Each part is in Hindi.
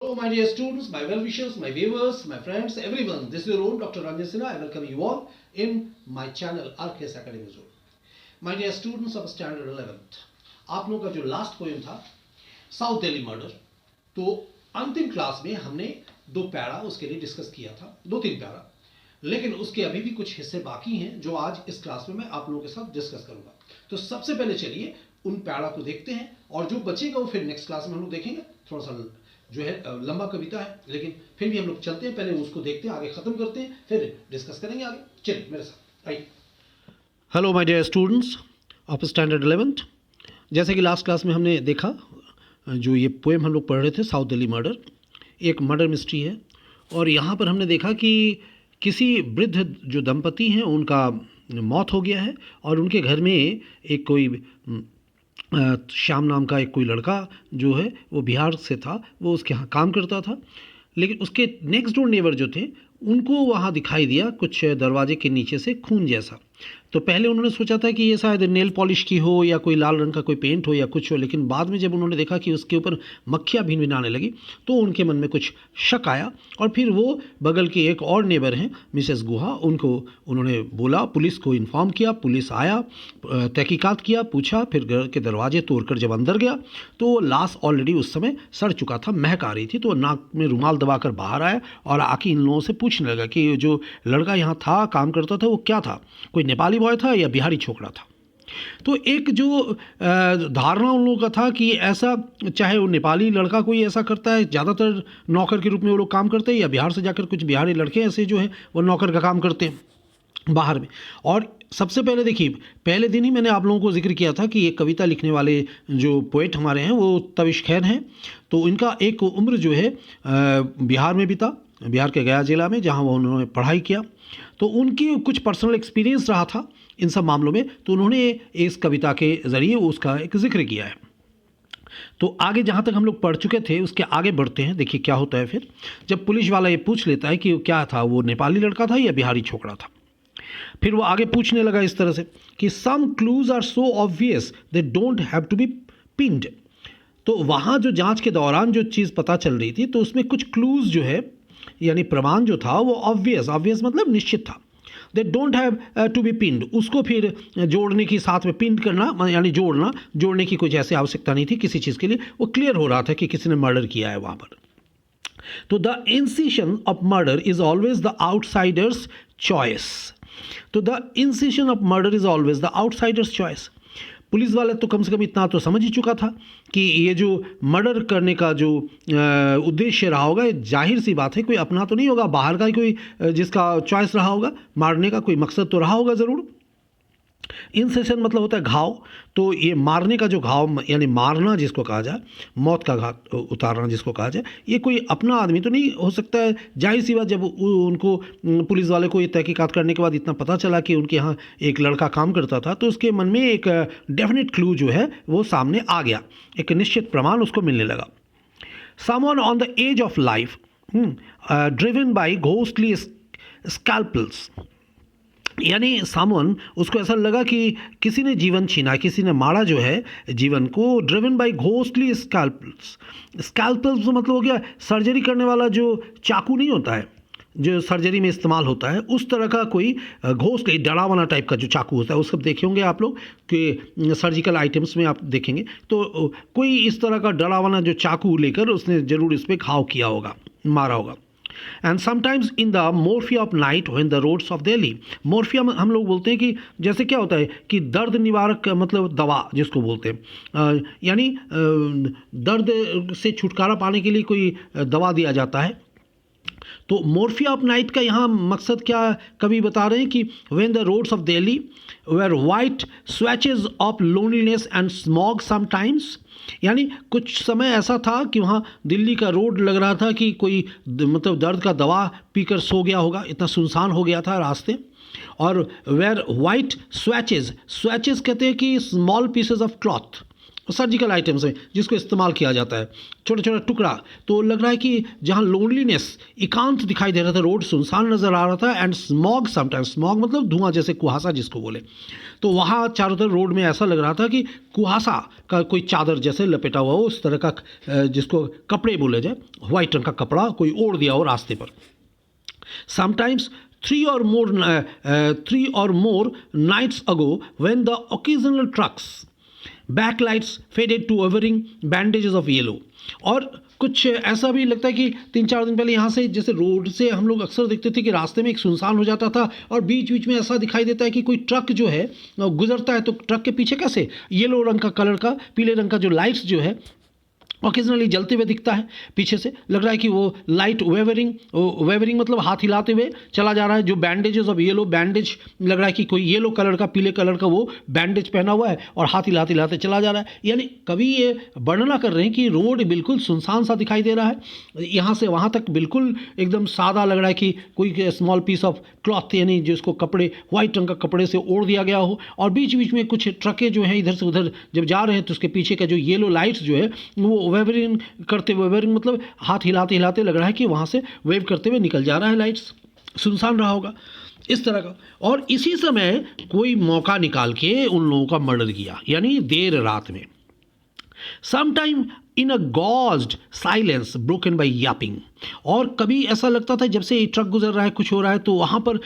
Hello, my dear students, my well-wishers, my viewers, my friends, everyone. This is your own Dr. Ranjan Sinha. I welcome you all in my channel RKS Academy Zone. My dear students of Standard 11th, आप लोगों का जो लास्ट पोएम था साउथ दिल्ली मर्डर, तो अंतिम क्लास में हमने दो पैरा उसके लिए डिस्कस किया था, दो तीन पैरा, लेकिन उसके अभी भी कुछ हिस्से बाकी हैं जो आज इस क्लास में मैं आप लोगों के साथ डिस्कस करूंगा। तो सबसे पहले चलिए उन पैरा को देखते हैं और जो बचेगा वो फिर नेक्स्ट क्लास में हम लोग देखेंगे। थोड़ा सा जो है लंबा कविता है, लेकिन फिर भी हम लोग चलते हैं, पहले उसको देखते हैं, आगे खत्म करते हैं, फिर डिस्कस करेंगे आगे। चलिए मेरे साथ आइए। Hello my dear students of standard 11th, जैसे कि लास्ट क्लास में हमने देखा जो ये पोएम हम लोग पढ़ रहे थे साउथ दिल्ली मर्डर, एक मर्डर मिस्ट्री है। और यहाँ पर हमने देखा कि किसी वृद्ध जो दंपति हैं उनका मौत हो गया है और उनके घर में एक कोई श्याम नाम का एक कोई लड़का जो है वो बिहार से था, वो उसके यहाँ काम करता था, लेकिन उसके नेक्स्ट डोर नेबर जो थे उनको वहाँ दिखाई दिया कुछ दरवाजे के नीचे से खून जैसा। तो पहले उन्होंने सोचा था कि ये शायद नेल पॉलिश की हो या कोई लाल रंग का कोई पेंट हो या कुछ हो, लेकिन बाद में जब उन्होंने देखा कि उसके ऊपर मक्खियाँ भिनभिनाने लगी तो उनके मन में कुछ शक आया और फिर वो बगल के एक और नेबर हैं मिसेस गुहा, उनको उन्होंने बोला, पुलिस को इन्फॉर्म किया, पुलिस आया, तहकीकात किया, पूछा, फिर घर के दरवाजे तोड़कर जब अंदर गया तो लाश ऑलरेडी उस समय सड़ चुका था, महक आ रही थी। तो नाक में रुमाल दबाकर बाहर आया और आके इन लोगों से पूछने लगा कि जो लड़का यहाँ था, काम करता था, वो क्या था, कोई नेपाली बॉय था या बिहारी छोकरा था। तो एक जो धारणा उन लोगों का था कि ऐसा, चाहे वो नेपाली लड़का कोई ऐसा करता है, ज़्यादातर नौकर के रूप में वो लोग काम करते हैं, या बिहार से जाकर कुछ बिहारी लड़के ऐसे जो हैं वो नौकर का काम करते हैं बाहर में। और सबसे पहले देखिए, पहले दिन ही मैंने आप लोगों को जिक्र किया था कि ये कविता लिखने वाले जो पोएट हमारे हैं वो तविश खैर हैं। तो इनका एक उम्र जो है बिहार में बीता, बिहार के गया जिला में, जहाँ वो उन्होंने पढ़ाई किया। तो उनकी कुछ पर्सनल एक्सपीरियंस रहा था इन सब मामलों में, तो उन्होंने इस कविता के ज़रिए उसका एक जिक्र किया है। तो आगे जहाँ तक हम लोग पढ़ चुके थे उसके आगे बढ़ते हैं। देखिए क्या होता है फिर, जब पुलिस वाला ये पूछ लेता है कि क्या था, वो नेपाली लड़का था या बिहारी छोकरा था। फिर वो आगे पूछने लगा इस तरह से कि some clues are so obvious they don't have to be pinned. तो वहाँ जो जांच के दौरान जो चीज़ पता चल रही थी तो उसमें कुछ क्लूज जो है यानी प्रमाण जो था वो ऑब्वियस मतलब निश्चित था। They don't have to be pinned, उसको फिर जोड़ने की, साथ में पिंड करना यानी जोड़ने की कुछ ऐसी आवश्यकता नहीं थी किसी चीज़ के लिए। वो क्लियर हो रहा था कि किसी ने मर्डर किया है वहाँ पर। तो the incision of murder is always the outsider's choice. तो the incision of murder is always the outsider's choice. Police वाले तो कम से कम इतना तो समझ ही चुका था कि ये जो मर्डर करने का जो उद्देश्य रहा होगा, जाहिर सी बात है कोई अपना तो नहीं होगा, बाहर का ही कोई जिसका चॉइस रहा होगा, मारने का कोई मकसद तो रहा होगा ज़रूर। इंसेशन मतलब होता है घाव, तो ये मारने का जो घाव यानी मारना जिसको कहा जाए, मौत का घात उतारना जिसको कहा जाए, ये कोई अपना आदमी तो नहीं हो सकता है। जाहिर सी बात, जब उनको पुलिस वाले को ये तहकीकात करने के बाद इतना पता चला कि उनके यहाँ एक लड़का काम करता था, तो उसके मन में एक डेफिनेट क्लू जो है वो सामने आ गया, एक निश्चित प्रमाण उसको मिलने लगा। Someone on the edge of life driven by ghostly scalpels, यानी सामवन, उसको ऐसा लगा कि किसी ने जीवन छीना, किसी ने मारा जो है जीवन को, ड्रिवन बाय घोस्टली स्कैल्पल्स। स्कैल्पल्स मतलब हो गया सर्जरी करने वाला जो चाकू नहीं होता है जो सर्जरी में इस्तेमाल होता है, उस तरह का कोई घोस्टली डरावना टाइप का जो चाकू होता है, वो सब देखे होंगे आप लोग कि सर्जिकल आइटम्स में आप देखेंगे, तो कोई इस तरह का डरावना जो चाकू लेकर उसने ज़रूर इस पर घाव किया होगा, मारा होगा। And sometimes in the morphia of night when the roads of Delhi, morphia हम लोग बोलते हैं कि जैसे क्या होता है कि दर्द निवारक मतलब दवा जिसको बोलते हैं, यानी दर्द से छुटकारा पाने के लिए कोई दवा दिया जाता है। तो मोर्फिया ऑफ नाइट का यहाँ मकसद क्या कवि बता रहे हैं कि when the roads of Delhi were white swatches of loneliness and smog sometimes, यानी कुछ समय ऐसा था कि वहाँ दिल्ली का रोड लग रहा था कि कोई मतलब दर्द का दवा पीकर सो गया होगा, इतना सुनसान हो गया था रास्ते। और वेर वाइट स्वैचेज कहते हैं कि small pieces of cloth, surgical items हैं जिसको इस्तेमाल किया जाता है, छोटा छोटा टुकड़ा। तो लग रहा है कि जहाँ लोनलीनेस, एकांत दिखाई दे रहा था, रोड सुनसान नज़र आ रहा था, एंड स्मॉग समटाइम्स, स्मॉग मतलब धुआं, जैसे कुहासा जिसको बोले, तो वहाँ चारों तरफ रोड में ऐसा लग रहा था कि कुहासा का कोई चादर जैसे लपेटा हुआ हो, उस तरह का जिसको कपड़े बोले जाए, वाइट रंग का कपड़ा कोई ओढ़ दिया हो रास्ते पर। Sometimes three or more nights ago, when the occasional trucks backlights faded to wavering bandages of yellow। और कुछ ऐसा भी लगता है कि 3-4 दिन पहले यहाँ से, जैसे रोड से हम लोग अक्सर देखते थे कि रास्ते में एक सुनसान हो जाता था और बीच बीच में ऐसा दिखाई देता है कि कोई ट्रक जो है गुजरता है, तो ट्रक के पीछे कैसे येलो रंग का कलर का, पीले रंग का जो लाइट्स जो है ऑकेजनली जलते हुए दिखता है। पीछे से लग रहा है कि वो लाइट वेवरिंग मतलब हाथ हिलाते हुए चला जा रहा है। जो बैंडेजेस ऑफ येलो, बैंडेज लग रहा है कि कोई येलो कलर का, पीले कलर का वो बैंडेज पहना हुआ है और हाथ हिलाते हिलाते चला जा रहा है। यानी कभी ये वर्णना कर रहे हैं कि रोड बिल्कुल सुनसान सा दिखाई दे रहा है, यहाँ से वहाँ तक बिल्कुल एकदम सादा लग रहा है कि कोई स्मॉल पीस ऑफ क्लॉथ, यानी जिसको कपड़े, वाइट रंग का कपड़े से ओढ़ दिया गया हो, और बीच बीच में कुछ ट्रकें जो हैं इधर से उधर जब जा रहे हैं तो उसके पीछे का जो येलो लाइट्स जो है वो वेवरिंग करते हुए, वेवरिंग मतलब हाथ हिलाते हिलाते लग रहा है कि वहाँ से वेव करते हुए निकल जा रहा है, लाइट्स सुनसान रहा होगा इस तरह का। और इसी समय कोई मौका निकाल के उन लोगों का मर्डर किया, यानी देर रात में। Sometime in a gauzed silence broken by yapping. और कभी ऐसा लगता था जब से ट्रक गुजर रहा है, कुछ हो रहा है, तो वहाँ पर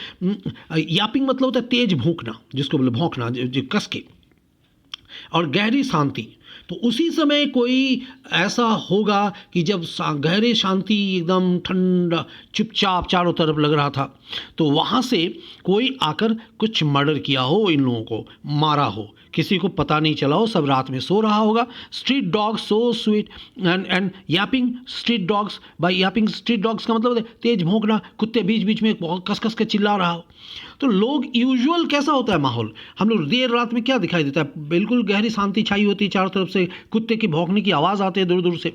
यापिंग मतलब होता है तेज भौंकना, जिसको बोले भौंकना जो कस के, और गहरी शांति। तो उसी समय कोई ऐसा होगा कि जब गहरे शांति, एकदम ठंडा चुपचाप चारों तरफ लग रहा था, तो वहाँ से कोई आकर कुछ मर्डर किया हो, इन लोगों को मारा हो, किसी को पता नहीं चला हो, सब रात में सो रहा होगा। Street dogs so sweet and yapping street dogs, by yapping street dogs का मतलब तेज भौंकना, कुत्ते बीच बीच में कस कस के चिल्ला रहा हो। तो लोग यूजुअल कैसा होता है माहौल, हम लोग देर रात में क्या दिखाई देता है, बिल्कुल गहरी शांति छाई होती है, चारों तरफ से कुत्ते की भौंकने की आवाज़ आती है दूर दूर से।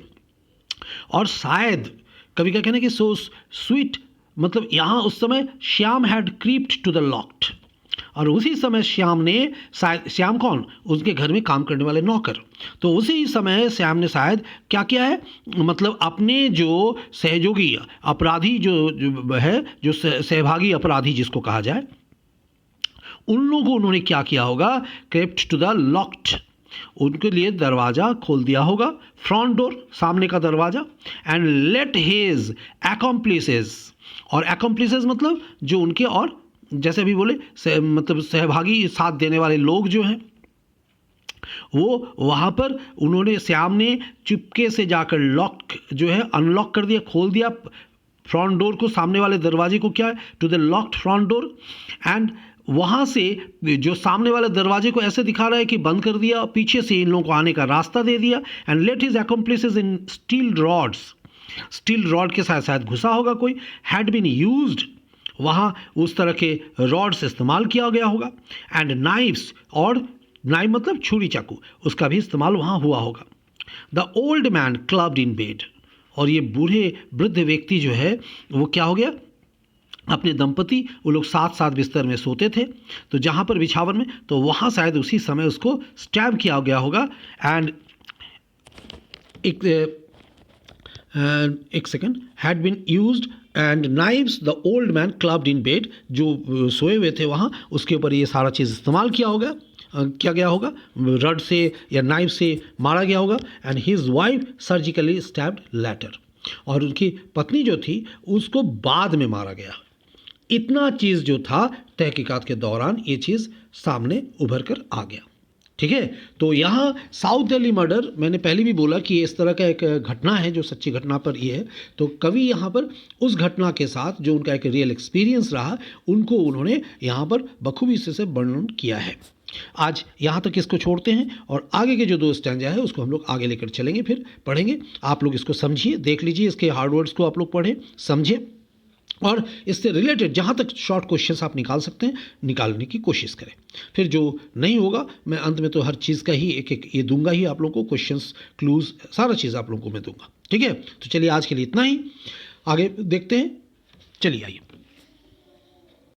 और शायद कभी क्या कहना कि सो स्वीट मतलब यहाँ उस समय Shyam had crept to the locked, और उसी समय श्याम ने, श्याम कौन, उसके घर में काम करने वाले नौकर, तो उसी समय श्याम ने शायद क्या किया है, मतलब अपने जो सहयोगी अपराधी जो है, जो सहभागी अपराधी जिसको कहा जाए, उन लोगों को उन्होंने क्या किया होगा, क्रिप्ट टू द लॉक्ड, उनके लिए दरवाज़ा खोल दिया होगा, फ्रंट डोर, सामने का दरवाज़ा, एंड लेट हिज accomplices, और accomplices मतलब जो उनके, और जैसे अभी बोले मतलब सहभागी, साथ देने वाले लोग जो हैं, वो वहाँ पर उन्होंने, श्याम ने चुपके से जाकर लॉक जो है अनलॉक कर दिया, खोल दिया फ्रंट डोर को, सामने वाले दरवाजे को, क्या है, to the locked front door, and वहाँ से जो सामने वाले दरवाजे को ऐसे दिखा रहा है कि बंद कर दिया, पीछे से इन लोगों को आने का रास्ता दे दिया, and let his accomplices in steel rods, steel rod के साथ शायद घुसा होगा कोई, हैड बीन यूज्ड, वहाँ उस तरह के रॉड्स इस्तेमाल किया गया होगा, एंड नाइफ्स, और नाइफ मतलब छुरी चाकू, उसका भी इस्तेमाल वहाँ हुआ होगा। The old man clubbed in bed, और ये बूढ़े वृद्ध व्यक्ति जो है वो क्या हो गया, अपने दंपति, वो लोग साथ साथ बिस्तर में सोते थे, तो जहाँ पर बिछावन में, तो वहाँ शायद उसी समय उसको स्टैब किया गया होगा। एंड एक second, had been used and knives the old man clubbed in bed, जो सोए हुए थे वहाँ, उसके ऊपर ये सारा चीज़ इस्तेमाल किया गया होगा, रड से या नाइफ से मारा गया होगा। And his wife surgically stabbed later, और उनकी पत्नी जो थी उसको बाद में मारा गया। इतना चीज़ जो था तहकीकात के दौरान ये चीज़ सामने उभर कर आ गया। ठीक है, तो यहाँ साउथ दिल्ली मर्डर, मैंने पहले भी बोला कि इस तरह का एक घटना है जो सच्ची घटना पर ये है, तो कवि यहाँ पर उस घटना के साथ जो उनका एक रियल एक्सपीरियंस रहा, उनको उन्होंने यहाँ पर बखूबी से वर्णन किया है। आज यहाँ तक इसको छोड़ते हैं, और आगे के जो 2 स्टैंजा है उसको हम लोग आगे लेकर चलेंगे, फिर पढ़ेंगे। आप लोग इसको समझिए, देख लीजिए, इसके हार्ड वर्ड्स को आप लोग पढ़ें, समझें, और इससे रिलेटेड जहाँ तक शॉर्ट क्वेश्चंस आप निकाल सकते हैं निकालने की कोशिश करें। फिर जो नहीं होगा, मैं अंत में तो हर चीज़ का ही एक ये दूंगा ही आप लोगों को, क्वेश्चंस, क्लूज, सारा चीज़ आप लोगों को मैं दूंगा। ठीक है, तो चलिए आज के लिए इतना ही, आगे देखते हैं, चलिए आइए।